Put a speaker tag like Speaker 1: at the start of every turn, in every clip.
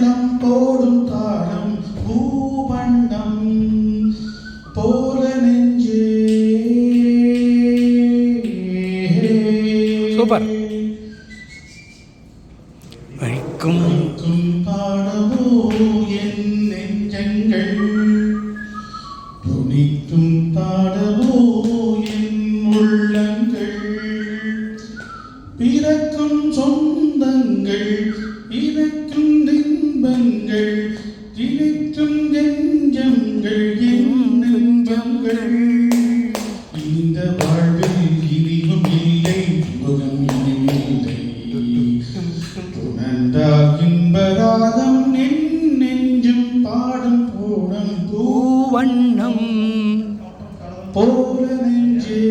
Speaker 1: உள்ளம் போடும் தாளம் பூவண்ணம் போல நெஞ்சே.
Speaker 2: சூப்பர். வழிக்கும்
Speaker 1: பாடவோ என் நெஞ்சங்கள், துணிக்கும் பாடவோ என் உள்ளங்கள், பிறக்கும் சொந்தங்கள் இறக்கும் இன்பங்கள், இணைக்கும் நெஞ்சங்கள் என் நெஞ்சங்கள். இந்த வாழ்வில் இனியும் இல்லை, முகம் இனிமில்லை, உணர்ந்தால் இன்பராகம் என் நெஞ்சும் பாடும் போடும்
Speaker 2: பூவண்ணம்
Speaker 1: போல நெஞ்சே.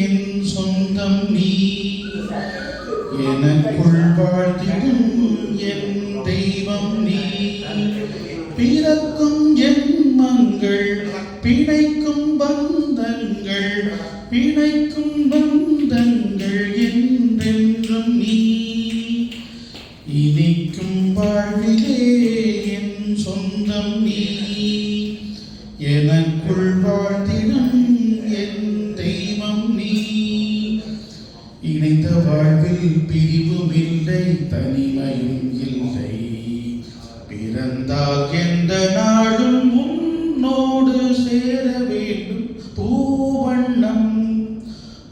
Speaker 1: என் சொந்தம் நீ, எனக்குள் வாழ்ந்திடும் என் தெய்வம் நீ, பிறக்கும் ஜென்மங்கள் பிணைக்கும் பந்தங்கள், பிணைக்கும் பந்தங்கள் என்றென்றும் நீ, இனிக்கும் வாழ்விலே என் சொந்தம் நீ, எனக்குள் வாழ்ந்திடும் என் தெய்வம் நீ. இணைந்த வாழ்வில் பிரிவும் இல்லை, தனிமையும் இல்லை, பிறந்தால் எந்த நாளும் உன்னோடு சேர வேண்டும். பூவண்ணம்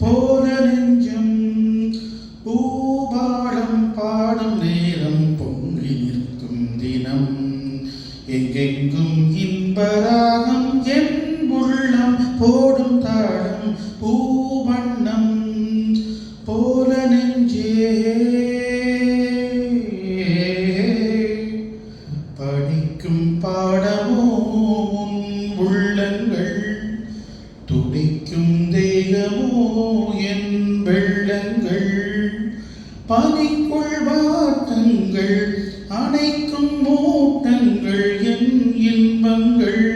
Speaker 1: போல நெஞ்சம் பூபாடம் பாடும் நேரம், பொங்கி நிற்கும் தினம் எங்கெங்கும் இன்பராகம், என் உள்ளம் போடும் தாளம் பூவண்ணம் போல நெஞ்சே. படிக்கும் பாடமோ உன் உள்ளங்கள், துடிக்கும் தேகமோ என் வெள்ளங்கள், பனிக்குள் வாட்டங்கள் அணைக்கும் ஓட்டங்கள் என் இன்பங்கள்,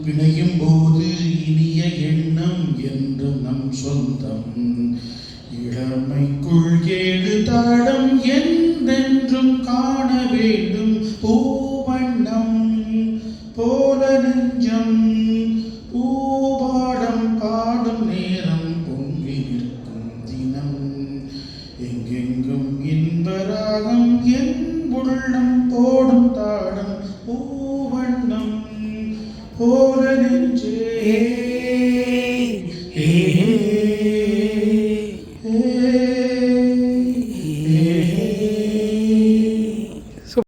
Speaker 1: பிணையும் போது இனிய எண்ணம் என்றும் நம் சொந்தம், இளமைக்குள் ஏழு தாளம் என்றென்றும் காண வேண்டும். பூவண்ணம் போல நெஞ்சம் பூபாடம் பாடும் நேரம், பொங்கி நிற்கும் தினம் எங்கெங்கும் இன்பராகம், என் உள்ளம் போடும் தாளம் பூவண்ணம் போல நெஞ்சே.